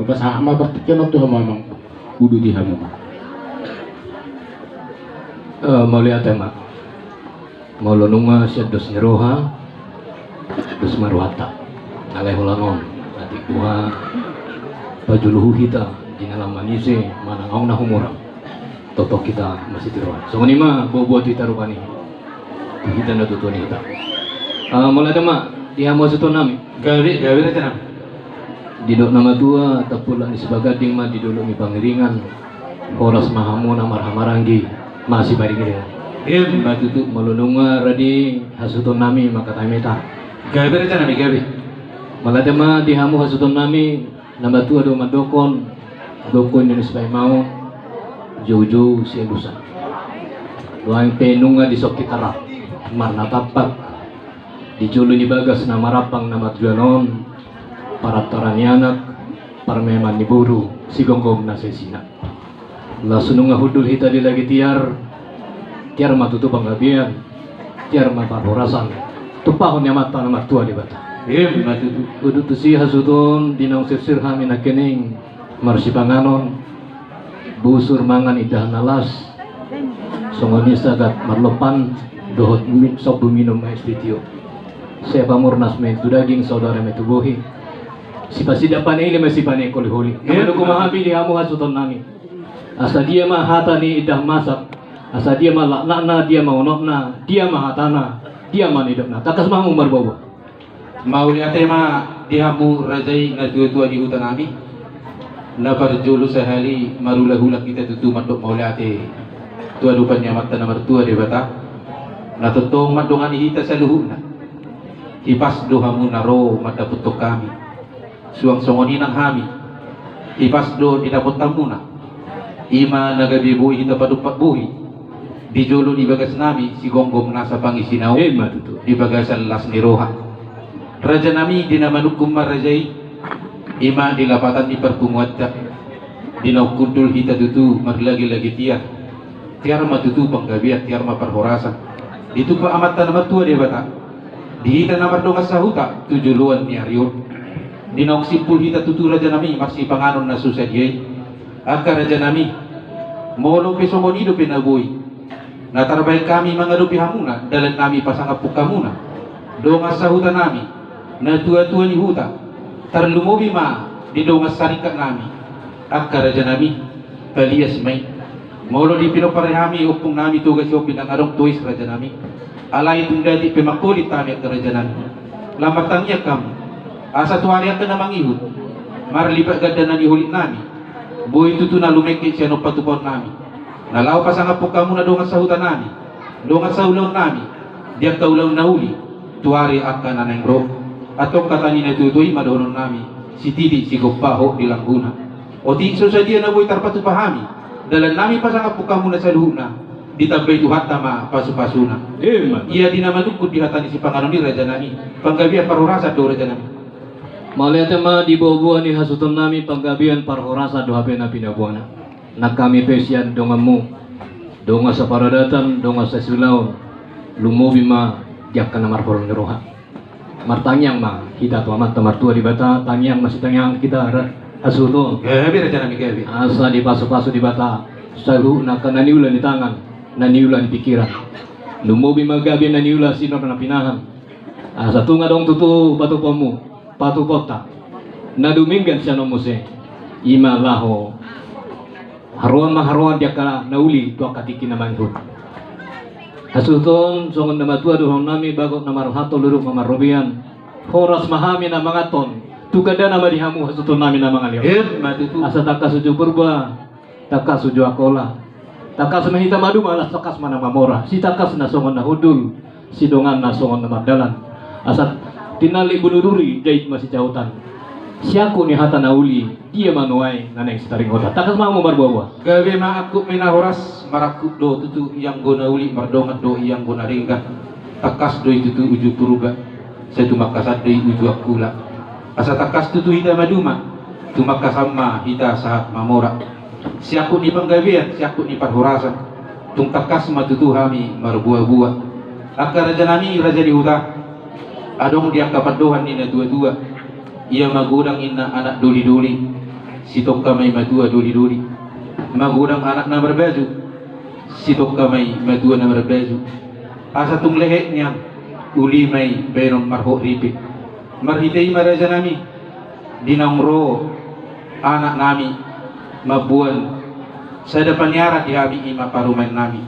pas sama bertikan tuh memang kudu dihamu. Mau lihat tema mau lonunga siya dos niroha dos maruhata alay hulangon nanti dua baju luhu kita di dalam manise mana ngau na humurang totok kita masih tiruan so ini mah buat kita rupani kita na tutuan kita mau lihat tema dia mau seton nami gawe aja nam didok nama tua tapulan sebagading mah didolo mi pangiringan horas mahamu na marhamaranggi masih bari gini batu tu melununga radi hasuton nami maka tameta gawe aja nami gawe malah tema dihamu hasuton nami nama tua do madokon dokon yang sebaik mau jauh-jauh si lusa doang penunga di sokitarap marna tapak dijulu di bagas nama rapang nama tuanon para taranianak parmeman ni buru si gonggong na sesina lasununga hudul hita di lagi tiar matutu panggabian tiar mapahorasan tupahon yang mata nama tua di bata matutu udut si hasudon dinong sir hamin akening marsi panganon busur mangan idah nalas songoni sagat marlopan dohot sok minum maestitio saya pamurnas me itu daging saudara me tubuhi si pasti dapat ini masih panik holi namun aku mahabi dihamu hasuton nami asa dia mah hata ni idah masak asa dia mah lakna dia mah onokna dia mah hatana dia mah hidupna takas mah umar bawa mau lihat tema dihamu rajai ngatua-tua di hutan nami na parjulu sehali marula-hula kita tutu madok mau lihat tua dupannya mata nomor tua di bata na totong madongan hita sa luhuna hipas dohamu naro mata putok kami suang songoni nang hami hipas do didapot tamuna ima nagabi buhi hita padupat buhi di jolo di bagas nami si gonggong nasa pangisinau di bagasan las niroha raja nami dinamanukum marajai ima di lapatan di perpunguatnya dinau kudul hita tutu marlagi-lagi tiar matutu panggabiat tiar ma perhorasan itu pa amat tanamat tua dia bata di hita namar dongas sahuta tujuluan ni arion dinau sipul hita tutu raja nami masih panganon na susadiay akar raja nami molo pesongonido pinaboy natarbay kami mangalupi hamuna dalan nami pasangapuk kamuna dongas sahuta nami na tua-tua ni huta tarlumobi ma di dongas sarikat nami akar raja nami palias may molo di pinoparehami upong nami tugas yung pinangarong tuwis raja nami alay itong dati pimakulit kami at raja nami lamatangnya kam asa tuwarian ka namang ihud marlipat ganda na nihulit nami buhay tuto na lumekit siya no patupon nami nalaw pasangapok ka muna dongas sa hutan nami dongas sa ulaw nami diyak ka ulaw na huli tuwari ak ka na nang bro atong katani na tutoy madonon nami si tidi si goppaho di langguna o ti so sa diya na buhay tarpatupahami dalan nami pasangapok ka muna sa luhuna ditabay tuhat tama pasupasuna iya dinamanukod di hatani si panganon ni raja nami panggabian parurasa do raja nami malihat tema di bawah ni hasuton nami panggabian parhorasa do hape na pinabuana nak kami pesian dongamu donga sa paradatan donga sa sulaw lumobi ma diak kana marporong roha martangyang ma kita tu amat tamartua di bata tangyang masih tangyang kita hasuton gabi raja nami gabi asa di pasu-pasu di bata salu nak naniula di tangan naniula di pikiran lumobi ma gabi naniula sinor na pinahan asa tunga dong tutu patupamu patu kota naduminggan siya no muse ima laho haruan dia kala nauli tua katiki na manghud hasuton songon na matua dohon nami bagot na marhato luruk na marobian horas mahami na mga ton tukada na marihamu hasuton nami na mga liyo asa takas suju purba takas suju akola takas mahita madu malas takas mana mamora si takas na songon na hudul si dongan na songon na magdalan asa tinali bunururi jahit masih jautan siaku ni hata nauli dia manuai naneng setaring kota takas mau marbawa gawe ma aku minahoras marakuk do tutu yang gona uli mardongat do yang gona ringga takas do itu tu uju puruga saya tu makasat do uju akula asa takas tutu hita maduma tu makasama hita sahat mamora siaku ni panggawian siaku ni parhorasan tung takas matutu hami marbuah-buah akar raja nami raja di huta adong dia kapadohan ni na dua-dua ia magudang ina anak duli-duli sitok kamay matua doli-doli. Magudang anak na berbaju, sitok kamay matua na berbaju. Asa tung lehe niya, uli may benon marho ripit. Marhitay maraja nami, dinamro anak nami, mabuan. Sa depan yara di kami ima paruman nami.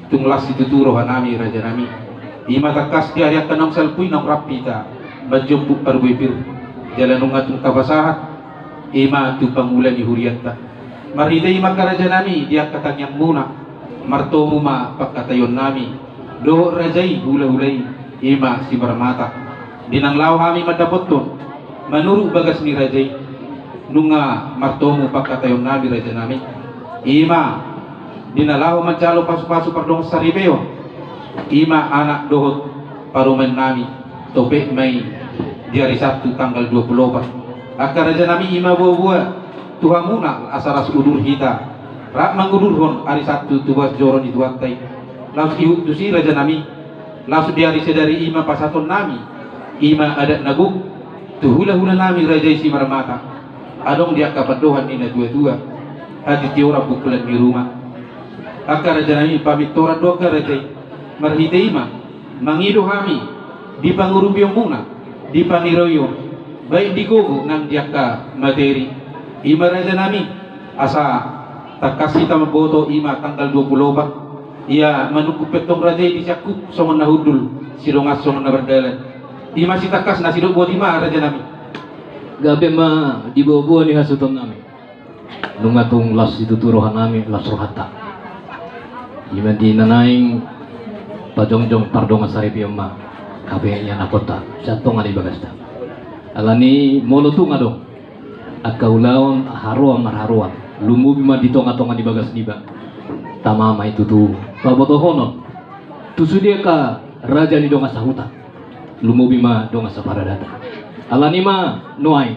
Tunglas dituturo nami raja nami. Ima takas di ariak kanong salpuy ng rapita. Majumpu parwipir. Jalanong atong kabasahat. Ima tu pangulan ni huriyatta. Marhida ima karaja nami dia katanyang muna. Martomo ma pagkatayon nami. Do rajay hula-hulay. Ima si Marmata. Dinanglaw kami madapot ton. Manuru bagas ni rajay. Nunga martomo pagkatayon nami raja nami. Ima dinalaho mancalo pasu-pasu pardong saribeo. Ima anak dohot parumen nami topek may di hari Sabtu tanggal 24. Akar raja nami ima buah-buah tuhamuna asaras udur kita rak mangudurhon hari Sabtu tubas joron itu atai laus iut tu si raja nami laus di hari sedari ima pasaton nami ima adat naguk tu hula-hula nami raja si Marmata adong dia kapadohan ina tua-tua hati tiora bukulan di rumah. Akar raja nami pamit tora doka raja marhiteima mangido kami di pangurubiyong muna di paniroyo baik di gogo nang diaka materi ima raja nami asa takasita maboto ima tanggal 24 ia manukupet tong raja di sakup songon nahudul sirongas songon na berdalan ima si takas na sidok buat ima raja nami gabe ma di bobo ni hasuton nami nungatong las ituturohan nami las rohata ima di nanaing pajongjong tardonga saripiyong ma kabe nya nakota santong ani bagasta alani molotung adong akaulaon haruang marharuang lumubi ma ditonga-tonga di bagas niba tamama itu tu pabotohono tusudia ka raja ni donga sahuta lumubi ma donga saparadata alani ma noai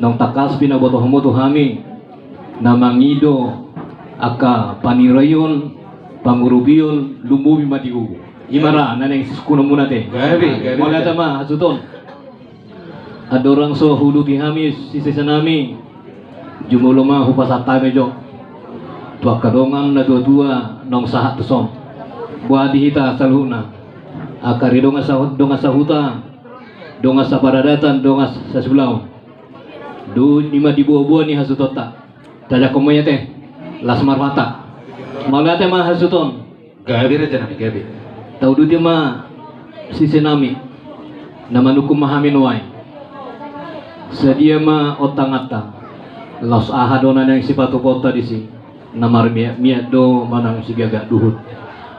nong takas pinabotohomo tu hami namangido aka panirayon pangurubiyon lumubi ma diugo imara naneng siskuno muna te gabi wala tama hasuton adorang so hulu di hamis sisa nami jumuloma hupasata mejo tua kadongan na dua nong sahat tuson buah dihita salhuna akari donga sahuta donga saparadatan donga sasbelaw do lima di buah-buah ni hasutota tajak komonya teh las marmata maula teh mah hasuton gabi raja nami gabi tau dia mah sisi nami nama nukum mahamin wai sedia mah otang-atang los ahadona yang sipatu kota di si namar miat do manang si gagak duhut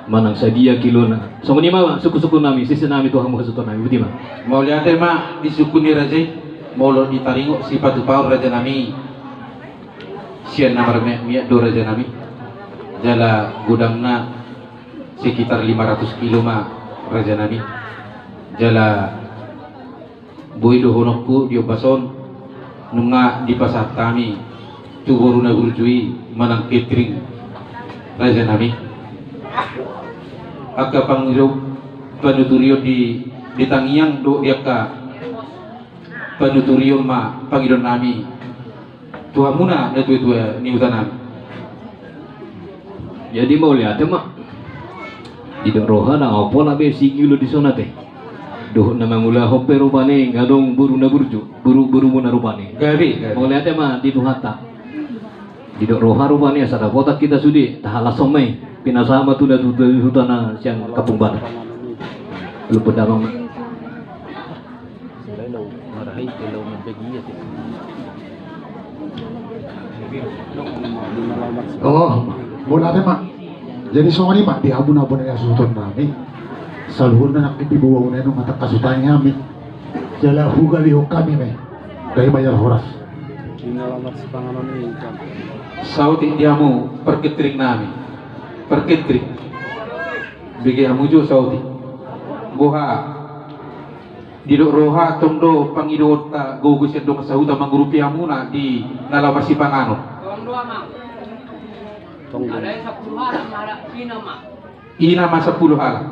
manang sedia kilona so ni mah suku-suku nami sisi nami tuh kamu hasuton nami betul mah mau lihat mah di suku ni raja mau lo ditaringo sipatu paur raja nami sian namar miat do raja nami jala gudangna sekitar 500 kilo mah raja nami jala boy do honokku dio bason nunga di pasar kami tu boruna burjui manang catering raja nami aka pangiro panuturio di tangiang do dia ka panuturio ma pangidon nami tuamuna na tua ni utanam jadi mau lihat mah di roha na opo na be sigilo di sana teh doh na mangula hope rupane ngadong buru na burju buru mo na rupane gabi mau lihat mah di tuhata di roha rupane asada kota kita sudi tahala somai pinasama tu da hutana siang kapung bana lu pedamang oh mula teh mak jadi soalnya mak di abun-abun yang sultan nami saluhur na nakipibuwa na nung matak kasutan kami jala hugali kami me dari bayar horas sauti diamu perketrik nami perketrik bigi amujo sauti boha didok roha tondo pangidota gogus yang dong sahuta manggurupi amuna di nalawasi pangano ada 10 halam ada ina ma 10 halam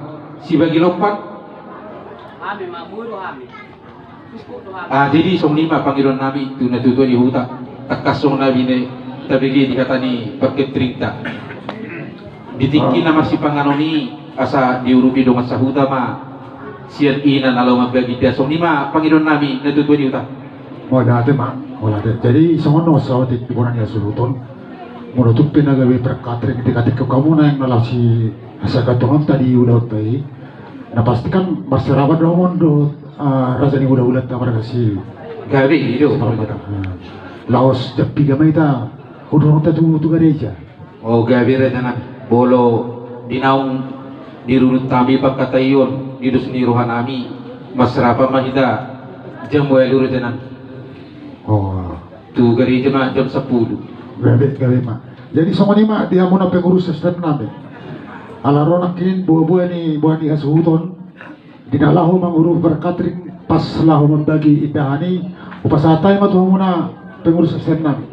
si bagi lompat kami maburu kami jadi som lima pangidon nami tu na tutuan di huta takasong nabi ni tabigi dikata ni pagketrinta ditingki na masih panganoni asa diurupi dengan sahuta ma sian ina nalaw magbagi dia so ni ma Panginoon namin natutuwa ni uta Wala ate ma, wala ate. Jadi sono sa atit ibunan ya suluton. Menutup pinagawi perkatring dikatik ke kamu na yang nalasi asa katungan tadi udah tay. Nah pastikan masyarakat domon do raja ni udah tamar kasi. gabi itu Laos japi gamay ta. Udah ta tu gareja. oh gabi rin na bolo dinaung dirunut kami pagkatayon dito siniruhan nami masarapa mahida jam welu rin Oh, tu gereja mah jam 10 gabi ma. Jadi sama ni ma dia mau na pengurus sistem namin. Alaro nakin buah-buah ni asuhuton. Dinalahu mangurus berkatring pas lahu membagi idahani upasatay matuh muna pengurus sistem namin.